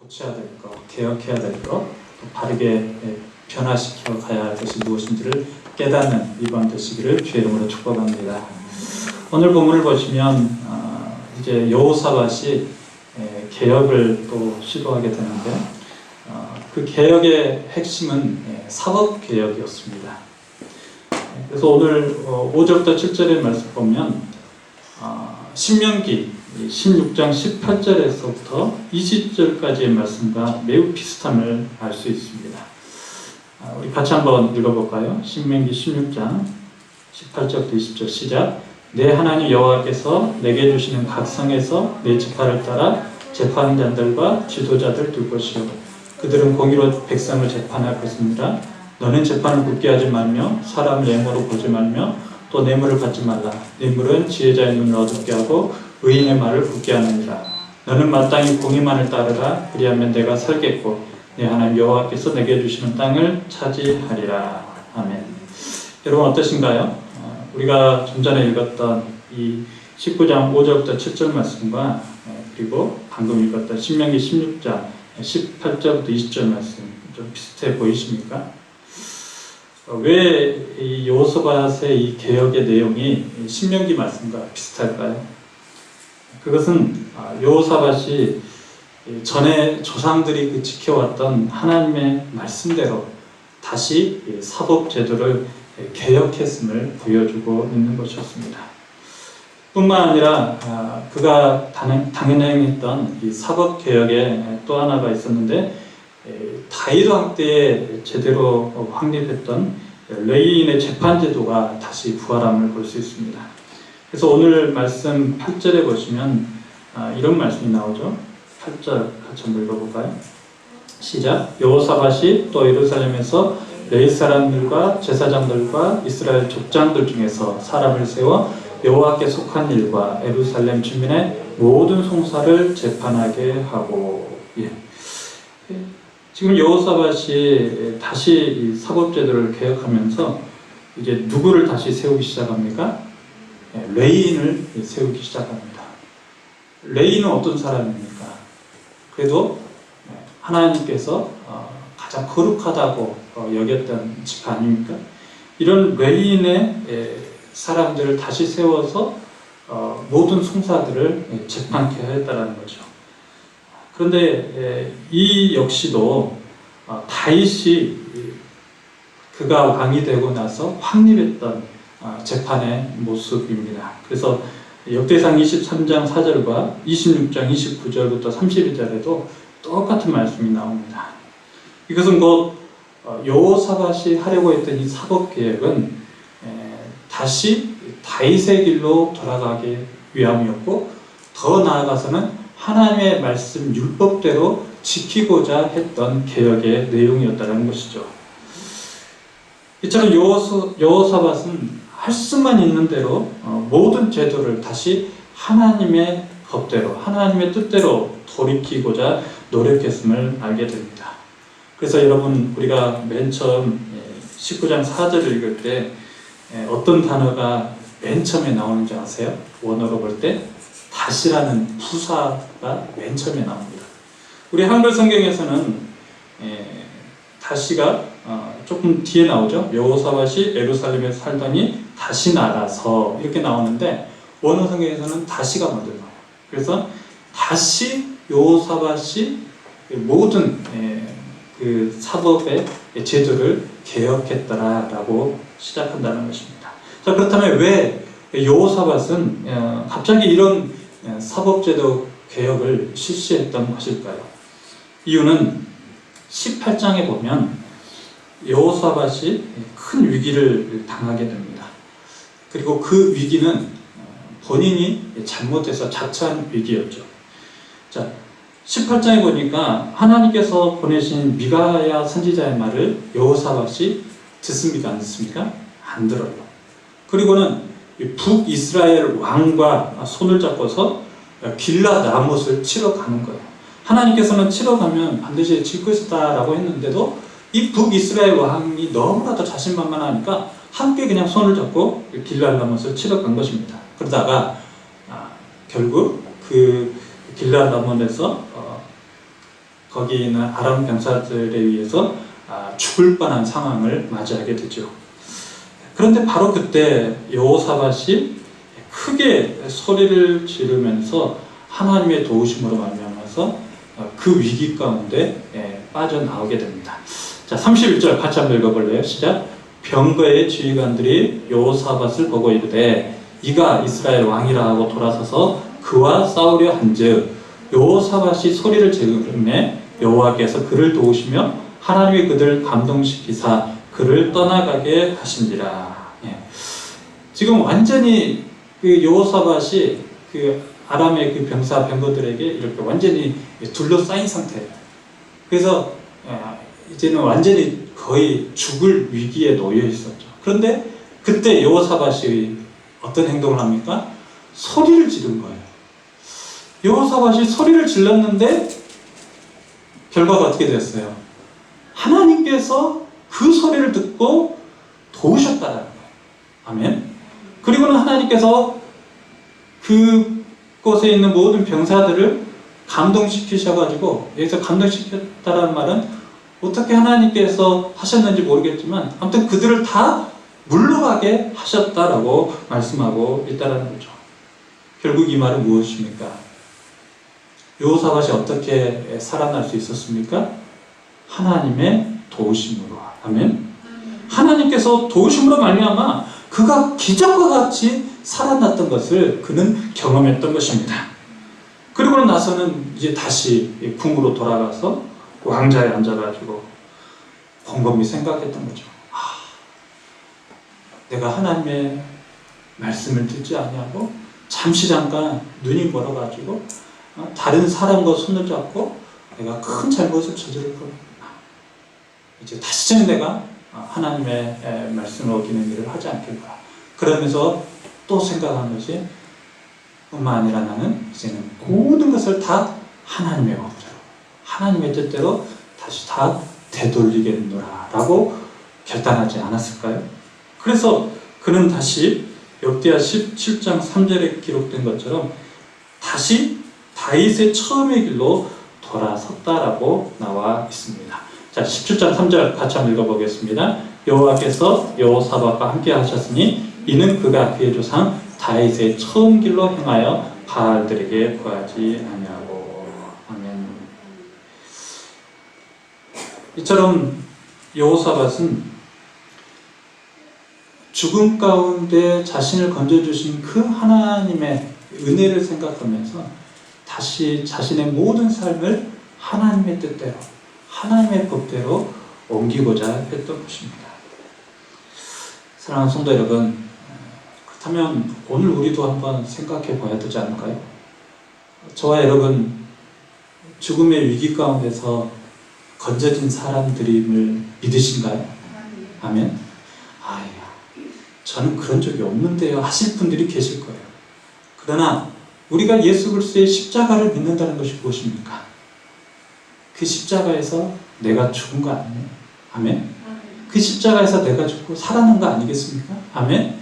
고쳐야 될 것, 개혁해야 될 것, 또 바르게 변화시켜 가야 할 것이 무엇인지를 깨닫는 이번 되시기를 주의 이름으로 축복합니다. 오늘 본문을 보시면 이제 여호사밧이 개혁을 또 시도하게 되는데 그 개혁의 핵심은 사법개혁이었습니다. 그래서 오늘 5절부터 7절의 말씀 보면 신명기 16장 18절에서부터 20절까지의 말씀과 매우 비슷함을 알 수 있습니다. 우리 같이 한번 읽어볼까요? 신명기 16장 18절부터 20절 시작. 내 하나님 여호와께서 내게 주시는 각 성에서 내 지파를 따라 재판하는 자들과 지도자들 둘 것이요 그들은 공의로 백성을 재판할 것이니라. 너는 재판을 굳게 하지 말며 사람을 뇌물로 보지 말며 또 뇌물을 받지 말라. 뇌물은 지혜자의 눈을 어둡게 하고 의인의 말을 굳게 하느니라. 너는 마땅히 공의만을 따르라. 그리하면 내가 살겠고 내 하나님 여호와께서 내게 주시는 땅을 차지하리라. 아멘. 여러분 어떠신가요? 우리가 좀 전에 읽었던 이 19장 5절부터 7절 말씀과 그리고 방금 읽었던 신명기 16장 18절부터 20절 말씀 좀 비슷해 보이십니까? 왜 이 여호사밧의 이 개혁의 내용이 신명기 말씀과 비슷할까요? 그것은 여호사밧이 전에 조상들이 지켜왔던 하나님의 말씀대로 다시 사법 제도를 개혁했음을 보여주고 있는 것이었습니다. 뿐만 아니라 그가 단행했던 이 사법 개혁에 또 하나가 있었는데 다윗 왕 때에 제대로 확립했던 레위인의 재판 제도가 다시 부활함을 볼 수 있습니다. 그래서 오늘 말씀 8절에 보시면 이런 말씀이 나오죠. 8절 같이 한번 읽어볼까요? 시작. 여호사밧이 또 예루살렘에서 레위 사람들과 제사장들과 이스라엘 족장들 중에서 사람을 세워 여호와께 속한 일과 예루살렘 주민의 모든 송사를 재판하게 하고. 지금 여호사밧이 다시 이 사법제도를 개혁하면서 이제 누구를 다시 세우기 시작합니까? 레위인을 세우기 시작합니다. 레위인은 어떤 사람입니까? 그래도 하나님께서 가장 거룩하다고 여겼던 지파 아닙니까? 이런 레위인의 사람들을 다시 세워서 모든 송사들을 재판케 하였다는 거죠. 그런데 이 역시도 다윗이 그가 왕이 되고 나서 확립했던 재판의 모습입니다. 그래서 역대상 23장 4절과 26장 29절부터 32절에도 똑같은 말씀이 나옵니다. 이것은 곧 여호사밧이 하려고 했던 이 사법개혁은 다시 다윗의 길로 돌아가기 위함이었고 더 나아가서는 하나님의 말씀 율법대로 지키고자 했던 개혁의 내용이었다는 것이죠. 이처럼 여호사밧은 할 수만 있는 대로 모든 제도를 다시 하나님의 법대로 하나님의 뜻대로 돌이키고자 노력했음을 알게 됩니다. 그래서 여러분 우리가 맨 처음 19장 4절을 읽을 때 어떤 단어가 맨 처음에 나오는지 아세요? 원어로 볼 때 다시라는 부사가 맨 처음에 나옵니다. 우리 한글 성경에서는 다시가 조금 뒤에 나오죠. 여호사밧이 예루살렘에 살더니 다시 나가서 이렇게 나오는데 원어 성경에서는 다시가 먼저 나와요. 그래서 다시 여호사밧이 모든 그 사법의 제도를 개혁했더라라고 시작한다는 것입니다. 자, 그렇다면 왜 여호사밧은 갑자기 이런 사법제도 개혁을 실시했던 것일까요? 이유는 18장에 보면 여호사밧이 큰 위기를 당하게 됩니다. 그리고 그 위기는 본인이 잘못해서 자초한 위기였죠. 자, 18장에 보니까 하나님께서 보내신 미가야 선지자의 말을 여호사밧이 듣습니까? 안 듣습니까? 안 들어요. 그리고는 북이스라엘 왕과 손을 잡고서 길랏 라못을 치러 가는 거예요. 하나님께서는 치러 가면 반드시 질 것이다라고 했는데도 이 북이스라엘 왕이 너무나도 자신만만하니까 함께 그냥 손을 잡고 길랏 라못을 치러 간 것입니다. 그러다가 결국 그 길랏 라못에서 거기 있는 아람 병사들에 의해서 죽을 뻔한 상황을 맞이하게 되죠. 그런데 바로 그때 여호사밧이 크게 소리를 지르면서 하나님의 도우심으로 말미암아서 그 위기 가운데 빠져나오게 됩니다. 자, 31절 같이 한번 읽어볼래요? 시작. 병거의 지휘관들이 여호사밧을 보고 이르되 이가 이스라엘 왕이라 하고 돌아서서 그와 싸우려 한즉 여호사밧이 소리를 지르매 여호와께서 그를 도우시며 하나님이 그들을 감동시키사 그를 떠나가게 하신지라. 지금 완전히 그 여호사밧이 그 아람의 그 병거들에게 이렇게 완전히 둘러싸인 상태예요. 그래서 이제는 완전히 거의 죽을 위기에 놓여 있었죠. 그런데 그때 여호사밧이 어떤 행동을 합니까? 소리를 지른 거예요. 여호사밧이 소리를 질렀는데 결과가 어떻게 됐어요? 하나님께서 그 소리를 듣고 도우셨다는 거예요. 아멘. 그리고는 하나님께서 그곳에 있는 모든 병사들을 감동시키셔가지고, 여기서 감동시켰다는 말은 어떻게 하나님께서 하셨는지 모르겠지만 아무튼 그들을 다 물러가게 하셨다라고 말씀하고 있다는 거죠. 결국 이 말은 무엇입니까? 여호사밧이 어떻게 살아날 수 있었습니까? 하나님의 도우심으로. 아멘. 하나님께서 도우심으로 말미암아 그가 기적과 같이 살아났던 것을 그는 경험했던 것입니다. 그리고 나서는 이제 다시 궁으로 돌아가서 왕자에 앉아가지고 곰곰이 생각했던 거죠. 내가 하나님의 말씀을 듣지 아니하고 잠깐 눈이 멀어가지고 다른 사람과 손을 잡고 내가 큰 잘못을 저지를 거구나. 이제 다시는 내가 하나님의 말씀을 어기는 일을 하지 않겠다. 그러면서 또 생각한 것이 뿐만 아니라 나는 이제는 모든 것을 다 하나님의 법대로, 하나님의 뜻대로 다시 다 되돌리겠노라 라고 결단하지 않았을까요? 그래서 그는 다시 역대하 17장 3절에 기록된 것처럼 다시 다윗의 처음의 길로 돌아섰다라고 나와 있습니다. 자, 17장 3절 같이 한번 읽어보겠습니다. 여호와께서 여호사밧과 함께 하셨으니 이는 그가 그의 조상 다윗의 처음 길로 행하여 바알들에게 구하지 아니하고. 아멘. 이처럼 여호사밧은 죽음 가운데 자신을 건져주신 그 하나님의 은혜를 생각하면서 다시 자신의 모든 삶을 하나님의 뜻대로, 하나님의 법대로 옮기고자 했던 것입니다. 사랑하는 성도 여러분, 그렇다면 오늘 우리도 한번 생각해 봐야 되지 않을까요? 저와 여러분, 죽음의 위기 가운데서 건져진 사람들임을 믿으신가요? 아멘. 저는 그런 적이 없는데요 하실 분들이 계실 거예요. 그러나 우리가 예수 그리스도의 십자가를 믿는다는 것이 무엇입니까? 그 십자가에서 내가 죽은 거 아니에요? 아멘. 그 십자가에서 내가 죽고 살아난 거 아니겠습니까? 아멘.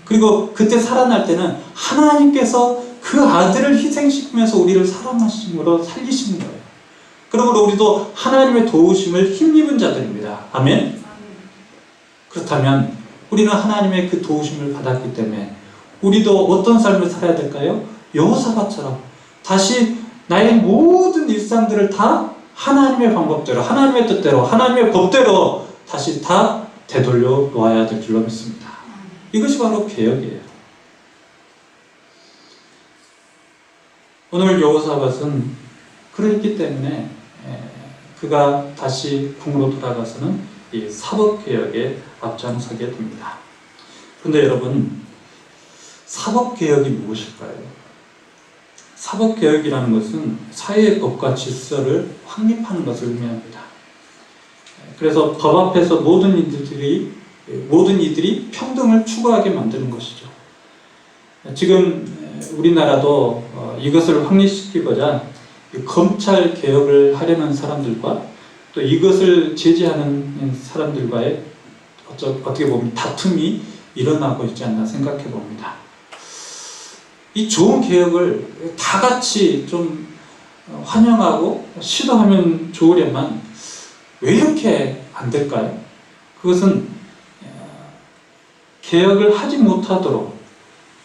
그리고 그때 살아날 때는 하나님께서 그 아들을 희생시키면서 우리를 사랑하심으로 살리시는 거예요. 그러므로 우리도 하나님의 도우심을 힘입은 자들입니다. 아멘. 그렇다면 우리는 하나님의 그 도우심을 받았기 때문에 우리도 어떤 삶을 살아야 될까요? 여호사밧처럼 다시 나의 모든 일상들을 다 하나님의 방법대로, 하나님의 뜻대로, 하나님의 법대로 다시 다 되돌려 놓아야 될 줄로 믿습니다. 이것이 바로 개혁이에요. 오늘 여호사밧은 그랬기 때문에 그가 다시 궁으로 돌아가서는 이 사법개혁에 앞장서게 됩니다. 그런데 여러분, 사법개혁이 무엇일까요? 사법개혁이라는 것은 사회의 법과 질서를 확립하는 것을 의미합니다. 그래서 법 앞에서 모든 이들이 평등을 추구하게 만드는 것이죠. 지금 우리나라도 이것을 확립시키고자 검찰 개혁을 하려는 사람들과 또 이것을 제지하는 사람들과의 어떻게 보면 다툼이 일어나고 있지 않나 생각해 봅니다. 이 좋은 개혁을 다 같이 좀 환영하고 시도하면 좋으려면 왜 이렇게 안 될까요? 그것은 개혁을 하지 못하도록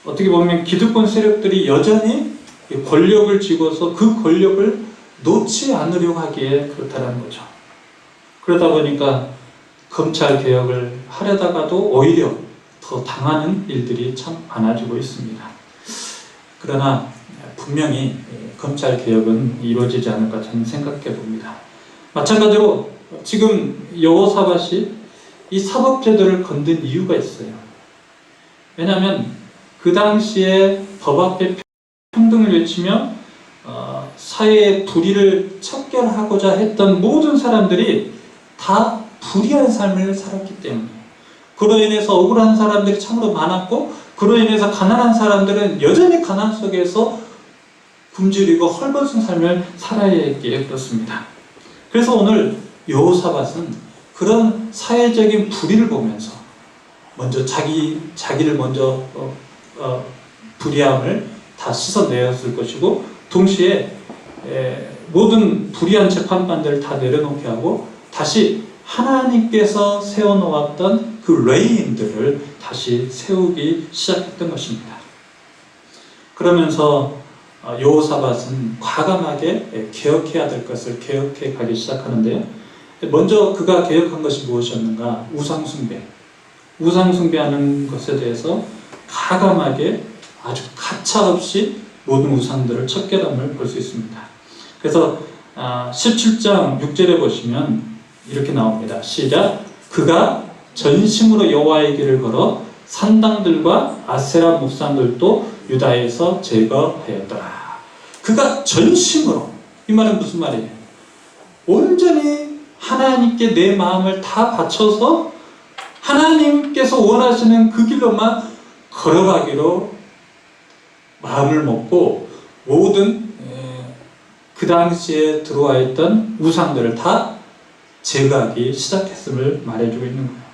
어떻게 보면 기득권 세력들이 여전히 권력을 쥐고서 그 권력을 놓지 않으려고 하기에 그렇다는 거죠. 그러다 보니까 검찰 개혁을 하려다가도 오히려 더 당하는 일들이 참 많아지고 있습니다. 그러나 분명히 검찰 개혁은 이루어지지 않을까 저는 생각해 봅니다. 마찬가지로 지금 여호사밧이 이 사법제도를 건든 이유가 있어요. 왜냐하면 그 당시에 법 앞에 평등을 외치며 사회의 불의를 척결하고자 했던 모든 사람들이 다 불의한 삶을 살았기 때문에, 그로 인해서 억울한 사람들이 참으로 많았고, 그로 인해서 가난한 사람들은 여전히 가난 속에서 굶주리고 헐벗은 삶을 살아야 했기에 그렇습니다. 그래서 오늘 여호사밧은 그런 사회적인 불의를 보면서 먼저 자기를 먼저 불의함을 다 씻어내었을 것이고, 동시에 모든 불의한 재판관들을 다 내려놓게 하고 다시 하나님께서 세워놓았던 그 레인들을 다시 세우기 시작했던 것입니다. 그러면서 여호사밧은 과감하게 개혁해야 될 것을 개혁해 가기 시작하는데요. 먼저 그가 개혁한 것이 무엇이었는가? 우상숭배. 우상숭배하는 것에 대해서 과감하게 아주 가차없이 모든 우상들을 척결함을 볼 수 있습니다. 그래서 17장 6절에 보시면 이렇게 나옵니다. 시작. 그가 전심으로 여호와의 길을 걸어 산당들과 아세라 목상들도 유다에서 제거하였더라. 그가 전심으로, 이 말은 무슨 말이에요? 온전히 하나님께 내 마음을 다 바쳐서 하나님께서 원하시는 그 길로만 걸어가기로 마음을 먹고 모든 그 당시에 들어와 있던 우상들을 다 제거하기 시작했음을 말해주고 있는 거예요.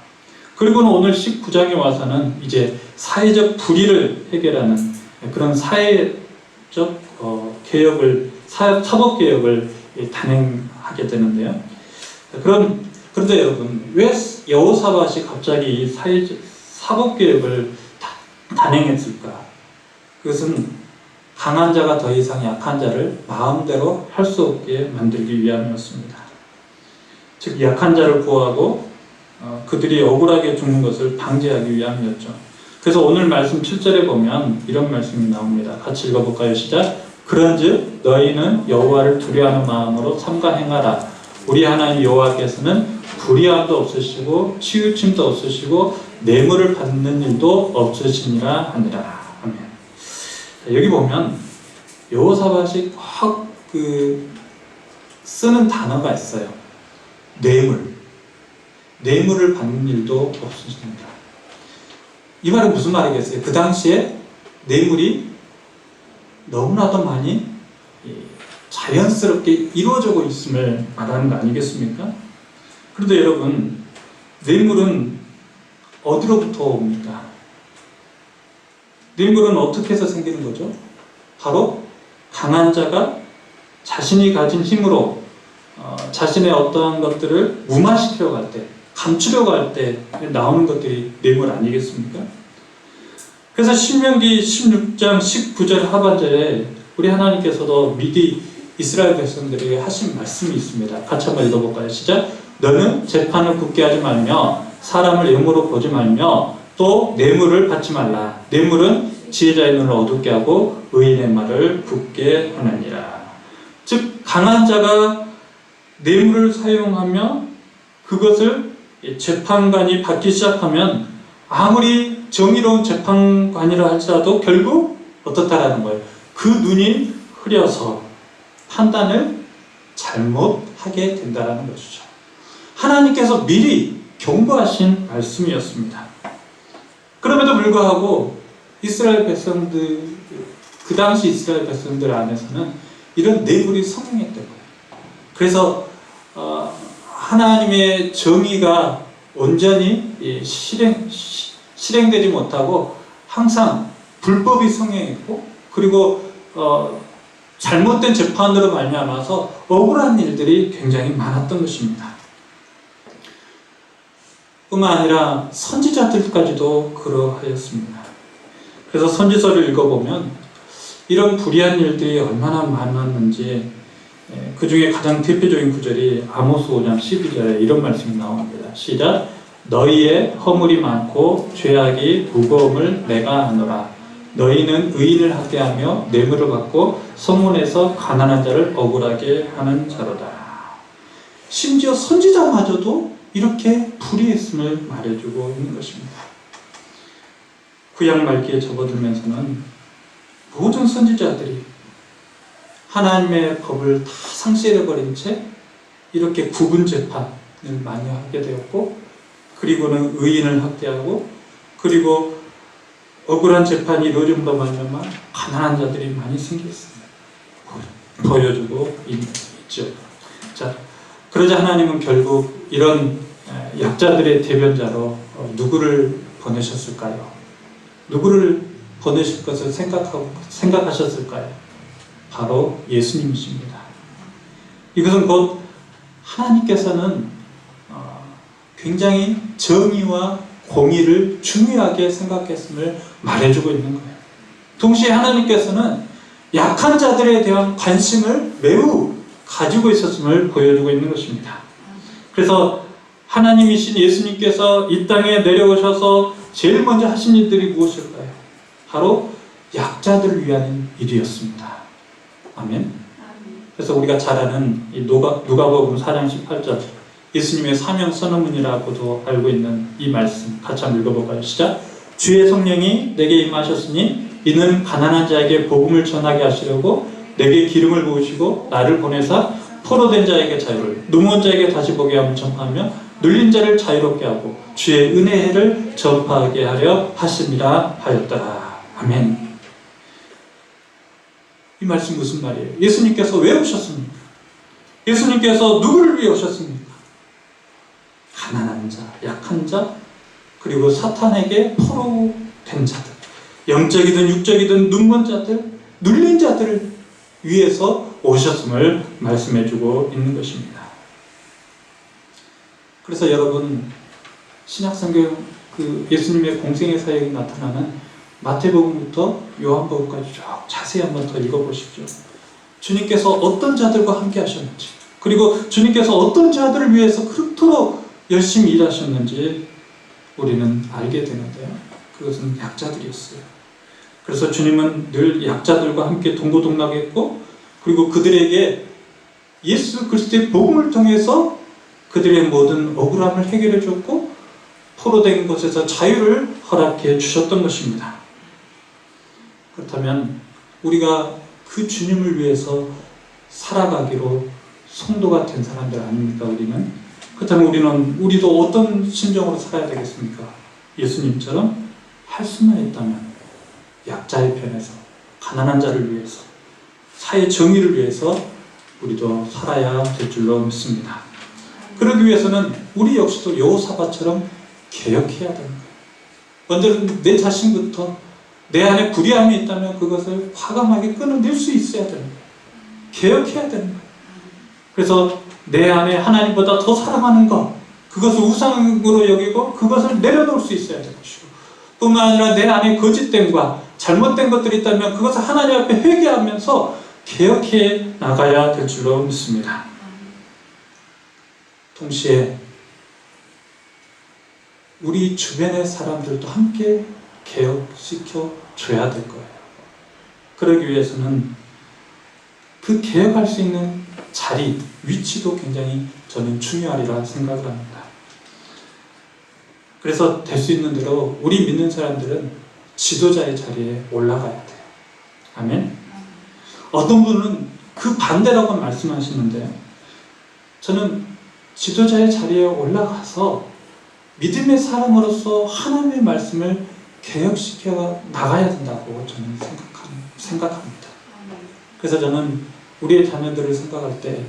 그리고는 오늘 19장에 와서는 이제 사회적 불의를 해결하는 그런 사회적 개혁을, 사법개혁을 단행하게 되는데요. 그런데 여러분, 왜 여호사밧이 갑자기 이 사법개혁을 단행했을까? 그것은 강한 자가 더 이상 약한 자를 마음대로 할 수 없게 만들기 위함이었습니다. 즉 약한 자를 구하고 그들이 억울하게 죽는 것을 방지하기 위함이었죠. 그래서 오늘 말씀 7절에 보면 이런 말씀이 나옵니다. 같이 읽어볼까요? 시작. 그런즉 너희는 여호와를 두려워하는 마음으로 삼가 행하라. 우리 하나님 여호와께서는 불의함도 없으시고 치우침도 없으시고 뇌물을 받는 일도 없으시니라 하니라. 아멘. 여기 보면 여호사밧이 확 쓰는 단어가 있어요. 뇌물을 받는 일도 없으십니다. 이 말은 무슨 말이겠어요? 그 당시에 뇌물이 너무나도 많이 자연스럽게 이루어지고 있음을 말하는 거 아니겠습니까? 그런데 여러분, 뇌물은 어디로부터 옵니까? 뇌물은 어떻게 해서 생기는 거죠? 바로 강한 자가 자신이 가진 힘으로 자신의 어떠한 것들을 무마시키려고 할 때, 감추려고 할 때 나오는 것들이 뇌물 아니겠습니까? 그래서 신명기 16장 19절 하반절에 우리 하나님께서도 미디 이스라엘 백성들에게 하신 말씀이 있습니다. 같이 한번 읽어볼까요? 시작. 너는 재판을 굳게 하지 말며 사람을 영으로 보지 말며 또 뇌물을 받지 말라. 뇌물은 지혜자의 눈을 어둡게 하고 의인의 말을 굳게 하느니라. 즉 강한 자가 뇌물을 사용하며 그것을 재판관이 받기 시작하면 아무리 정의로운 재판관이라 할지라도 결국 어떻다라는 거예요. 그 눈이 흐려서 판단을 잘못하게 된다는 것이죠. 하나님께서 미리 경고하신 말씀이었습니다. 그럼에도 불구하고 이스라엘 백성들, 그 당시 이스라엘 백성들 안에서는 이런 뇌물이 성행했던 거예요. 그래서 하나님의 정의가 온전히 실행되지 못하고 항상 불법이 성행했고, 그리고 잘못된 재판으로 말미암아서 억울한 일들이 굉장히 많았던 것입니다. 뿐만 아니라 선지자들까지도 그러하였습니다. 그래서 선지서를 읽어보면 이런 불의한 일들이 얼마나 많았는지, 그 중에 가장 대표적인 구절이 아모스 5장 12절에 이런 말씀이 나옵니다. 시작. 너희의 허물이 많고 죄악이 무거움을 내가 아노라. 너희는 의인을 학대하며 뇌물을 받고 성문에서 가난한 자를 억울하게 하는 자로다. 심지어 선지자마저도 이렇게 불의했음을 말해주고 있는 것입니다. 구약 말기에 접어들면서는 모든 선지자들이 하나님의 법을 다 상실해버린 채 이렇게 구분 재판을 많이 하게 되었고, 그리고는 의인을 학대하고, 그리고 억울한 재판이 이루어짐으로 말미암아 가난한 자들이 많이 생겼습니다. 보여주고 있죠. 자, 그러자 하나님은 결국 이런 약자들의 대변자로 누구를 보내셨을까요? 누구를 보내실 것을 생각하셨을까요? 바로 예수님이십니다. 이것은 곧 하나님께서는 굉장히 정의와 공의를 중요하게 생각했음을 말해주고 있는 거예요. 동시에 하나님께서는 약한 자들에 대한 관심을 매우 가지고 있었음을 보여주고 있는 것입니다. 그래서 하나님이신 예수님께서 이 땅에 내려오셔서 제일 먼저 하신 일들이 무엇일까요? 바로 약자들을 위한 일이었습니다. 아멘. 그래서 우리가 잘 아는 이 누가복음 4장 18절, 예수님의 사명 선언문이라고도 알고 있는 이 말씀 같이 한번 읽어볼까요? 시작. 주의 성령이 내게 임하셨으니 이는 가난한 자에게 복음을 전하게 하시려고 내게 기름을 부으시고 나를 보내사 포로된 자에게 자유를, 눈먼 자에게 다시 보게 함을 전파하며 눌린 자를 자유롭게 하고 주의 은혜를 전파하게 하려 하심이라 하였더라. 아멘. 이 말씀 무슨 말이에요? 예수님께서 왜 오셨습니까? 예수님께서 누구를 위해 오셨습니까? 가난한 자, 약한 자, 그리고 사탄에게 포로된 자들, 영적이든 육적이든 눈먼 자들, 눌린 자들을 위해서 오셨음을 말씀해주고 있는 것입니다. 그래서 여러분, 신약성경 예수님의 공생의 사역이 나타나는 마태복음부터 요한복음까지 쭉 자세히 한번 더 읽어보십시오. 주님께서 어떤 자들과 함께 하셨는지, 그리고 주님께서 어떤 자들을 위해서 그토록 열심히 일하셨는지 우리는 알게 되는데요. 그것은 약자들이었어요. 그래서 주님은 늘 약자들과 함께 동고동락했고, 그리고 그들에게 예수 그리스도의 복음을 통해서 그들의 모든 억울함을 해결해 줬고, 포로된 곳에서 자유를 허락해 주셨던 것입니다. 그렇다면 우리가 그 주님을 위해서 살아가기로 성도가 된 사람들 아닙니까? 그렇다면 우리도 어떤 심정으로 살아야 되겠습니까? 예수님처럼 할 수만 있다면 약자의 편에서, 가난한 자를 위해서, 사회 정의를 위해서 우리도 살아야 될 줄로 믿습니다. 그러기 위해서는 우리 역시도 여호사밧처럼 개혁해야 되는 거예요. 먼저 내 자신부터 내 안에 불의함이 있다면 그것을 과감하게 끊어낼 수 있어야 되는 거예요. 개혁해야 되는 거예요. 그래서 내 안에 하나님보다 더 사랑하는 것, 그것을 우상으로 여기고 그것을 내려놓을 수 있어야 되는 것이고, 뿐만 아니라 내 안에 거짓됨과 잘못된 것들이 있다면 그것을 하나님 앞에 회개하면서 개혁해 나가야 될 줄로 믿습니다. 동시에 우리 주변의 사람들도 함께 개혁시켜 줘야 될 거예요. 그러기 위해서는 그 개혁할 수 있는 자리, 위치도 굉장히 저는 중요하리라 생각을 합니다. 그래서 될 수 있는 대로 우리 믿는 사람들은 지도자의 자리에 올라가야 돼요. 아멘? 어떤 분은 그 반대라고 말씀하시는데요. 저는 지도자의 자리에 올라가서 믿음의 사람으로서 하나님의 말씀을 개혁시켜 나가야 된다고 저는 생각합니다. 그래서 저는 우리의 자녀들을 생각할 때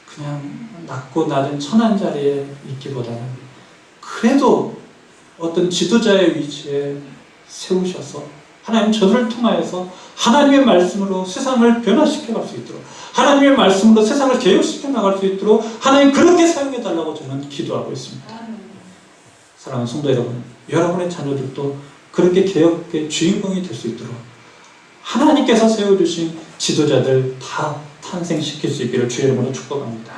그냥 낮고 낮은 천한 자리에 있기보다는 그래도 어떤 지도자의 위치에 세우셔서 하나님 저들을 통하여서 하나님의 말씀으로 세상을 변화시켜 갈 수 있도록, 하나님의 말씀으로 세상을 개혁시켜 나갈 수 있도록 하나님 그렇게 사용해 달라고 저는 기도하고 있습니다. 사랑하는 성도 여러분, 여러분의 자녀들도 그렇게 개혁의 주인공이 될 수 있도록 하나님께서 세워주신 지도자들 다 탄생시킬 수 있기를 주의 이름으로 축복합니다.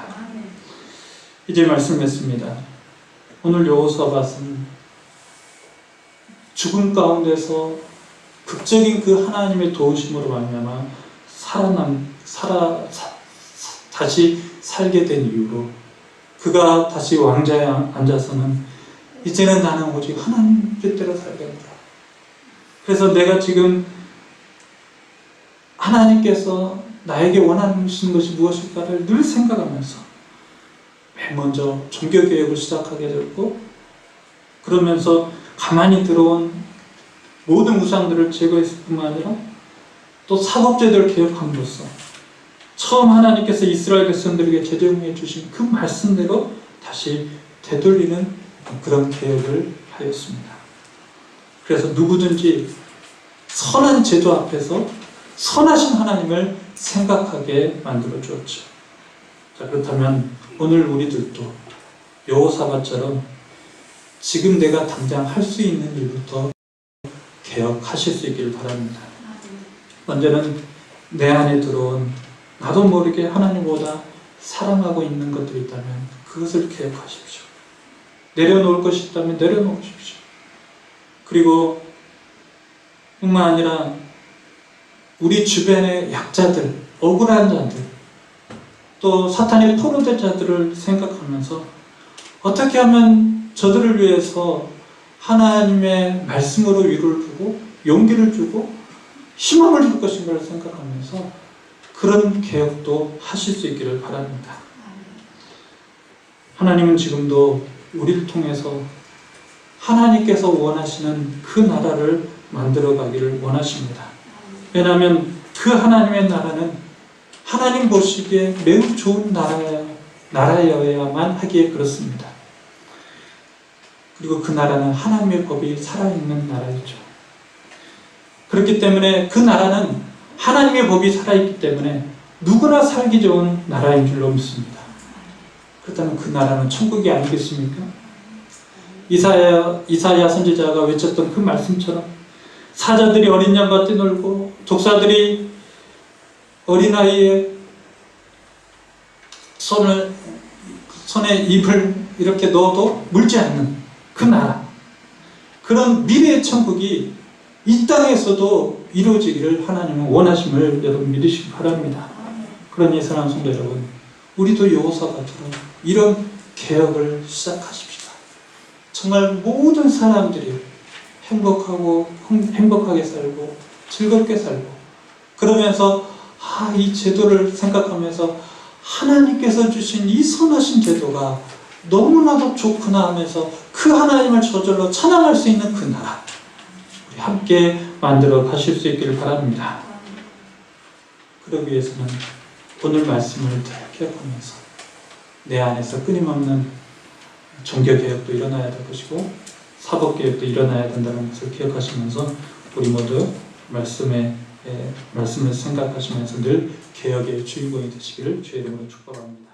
이제 말씀 맺습니다. 오늘 여호사밧은 죽음 가운데서 극적인 그 하나님의 도우심으로 말미암아 다시 살게 된 이유로 그가 다시 왕자에 앉아서는 이제는 나는 오직 하나님 뜻대로 살겠다. 그래서 내가 지금 하나님께서 나에게 원하시는 것이 무엇일까를 늘 생각하면서 맨 먼저 종교개혁을 시작하게 됐고, 그러면서 가만히 들어온 모든 우상들을 제거했을 뿐만 아니라 또 사법제도를 개혁함으로써 처음 하나님께서 이스라엘 백성들에게 제정해 주신 그 말씀대로 다시 되돌리는 그런 개혁을 하였습니다. 그래서 누구든지 선한 제도 앞에서 선하신 하나님을 생각하게 만들어 주었죠. 자, 그렇다면 오늘 우리들도 여호사밧처럼 지금 내가 당장 할 수 있는 일부터 개혁하실 수 있기를 바랍니다. 먼저는 내 안에 들어온 나도 모르게 하나님보다 사랑하고 있는 것들이 있다면 그것을 개혁하십시오. 내려놓을 것이 있다면 내려놓으십시오. 그리고 뿐만 아니라 우리 주변의 약자들, 억울한 자들, 또 사탄의 포로된 자들을 생각하면서 어떻게 하면 저들을 위해서 하나님의 말씀으로 위로를 주고 용기를 주고 희망을 줄 것인가를 생각하면서 그런 개혁도 하실 수 있기를 바랍니다. 하나님은 지금도 우리를 통해서 하나님께서 원하시는 그 나라를 만들어 가기를 원하십니다. 왜냐하면 그 하나님의 나라는 하나님 보시기에 매우 좋은 나라여야만 하기에 그렇습니다. 그리고 그 나라는 하나님의 법이 살아있는 나라이죠. 그렇기 때문에 그 나라는 하나님의 법이 살아있기 때문에 누구나 살기 좋은 나라인 줄로 믿습니다. 그렇다면 그 나라는 천국이 아니겠습니까? 이사야 선지자가 외쳤던 그 말씀처럼 사자들이 어린 양과 뛰놀고 독사들이 어린아이의 손에 입을 이렇게 넣어도 물지 않는 그 나라, 그런 미래의 천국이 이 땅에서도 이루어지기를 하나님은 원하심을 여러분 믿으시기 바랍니다. 그러니 사랑하는 성도 여러분, 우리도 여호사밧처럼 이런 개혁을 시작하십시다. 정말 모든 사람들이 행복하게 살고 즐겁게 살고, 그러면서 이 제도를 생각하면서 하나님께서 주신 이 선하신 제도가 너무나도 좋구나 하면서 그 하나님을 저절로 찬양할 수 있는 그 나라, 우리 함께 만들어 가실 수 있기를 바랍니다. 그러기 위해서는 오늘 말씀을 기억하면서 내 안에서 끊임없는 종교개혁도 일어나야 될 것이고 사법개혁도 일어나야 된다는 것을 기억하시면서 우리 모두 말씀을 생각하시면서 늘 개혁의 주인공이 되시기를 주의 이름으로 축복합니다.